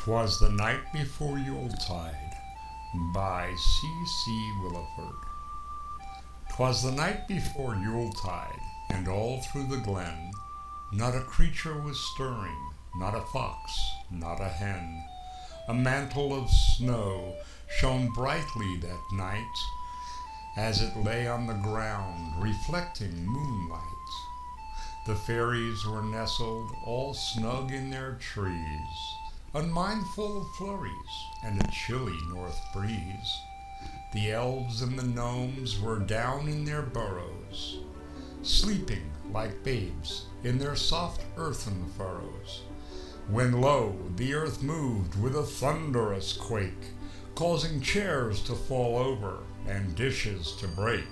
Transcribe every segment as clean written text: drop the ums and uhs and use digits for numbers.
'Twas the night before Yuletide by C. Williford. 'Twas the night before Yuletide, and all through the glen not a creature was stirring, not a fox, not a hen. A mantle of snow shone brightly that night as it lay on the ground, reflecting moonlight. The fairies were nestled all snug in their trees, unmindful of flurries and a chilly north breeze. The elves and the gnomes were down in their burrows, sleeping like babes in their soft earthen furrows, when lo, the earth moved with a thunderous quake, causing chairs to fall over and dishes to break.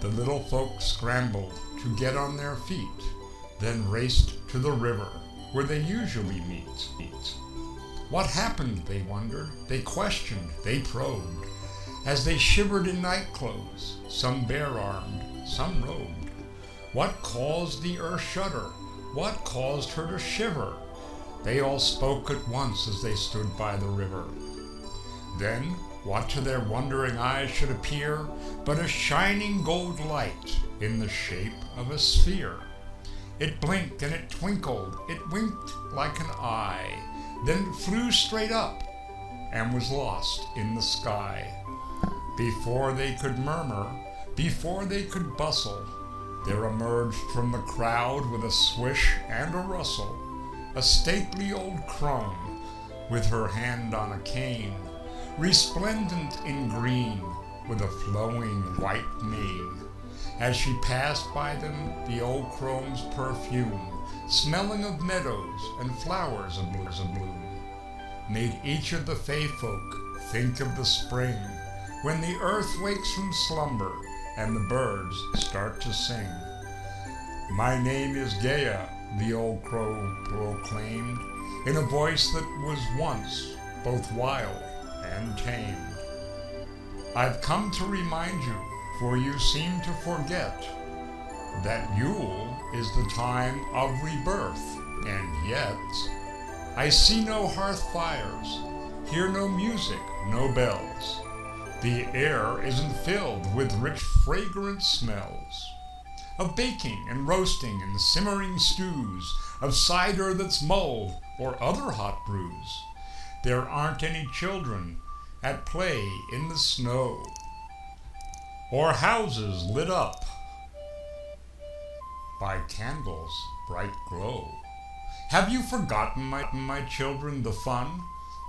The little folk scrambled to get on their feet, then raced to the river where they usually meet. What happened, they wondered, they questioned, they probed, as they shivered in night clothes, some bare-armed, some robed. What caused the earth shudder? What caused her to shiver? They all spoke at once as they stood by the river. Then, what to their wondering eyes should appear but a shining gold light in the shape of a sphere? It blinked and it twinkled, it winked like an eye, then flew straight up and was lost in the sky. Before they could murmur, before they could bustle, there emerged from the crowd with a swish and a rustle a stately old crone with her hand on a cane, resplendent in green with a flowing white mane. As she passed by them, the old crone's perfume, smelling of meadows and flowers abloom, made each of the fay folk think of the spring, when the earth wakes from slumber and the birds start to sing. "My name is Gaia," the old crow proclaimed, in a voice that was once both wild and tamed. "I've come to remind you, for you seem to forget, that Yule is the time of rebirth, and yet I see no hearth fires, hear no music, no bells. The air isn't filled with rich fragrant smells of baking and roasting and simmering stews, of cider that's mulled or other hot brews. There aren't any children at play in the snow, or houses lit up by candles' bright glow. Have you forgotten, my children, the fun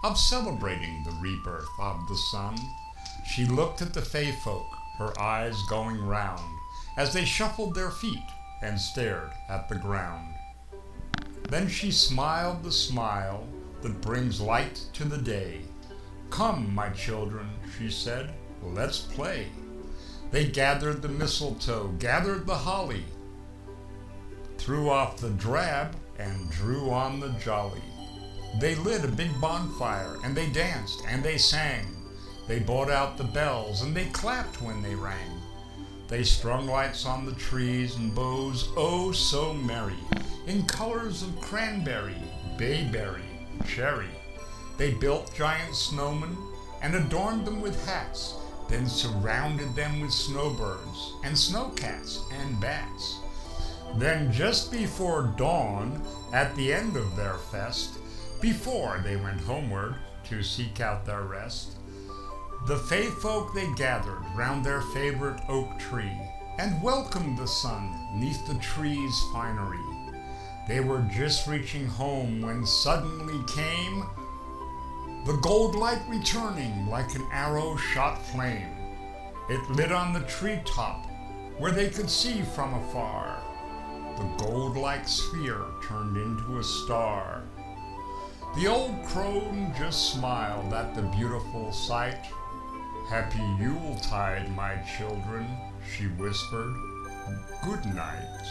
of celebrating the rebirth of the sun?" She looked at the fay folk, her eyes going round, as they shuffled their feet and stared at the ground. Then she smiled the smile that brings light to the day. "Come, my children," she said, "let's play." They gathered the mistletoe, gathered the holly, threw off the drab and drew on the jolly. They lit a big bonfire and they danced and they sang. They bought out the bells and they clapped when they rang. They strung lights on the trees and boughs, oh so merry, in colors of cranberry, bayberry, cherry. They built giant snowmen and adorned them with hats, then surrounded them with snowbirds and snowcats and bats. Then just before dawn, at the end of their fest, before they went homeward to seek out their rest, the fay folk they gathered round their favorite oak tree and welcomed the sun neath the tree's finery. They were just reaching home when suddenly came the gold light returning like an arrow shot flame. It lit on the treetop where they could see from afar. The gold-like sphere turned into a star. The old crone just smiled at the beautiful sight. "Happy Yuletide, my children," she whispered. "Good night."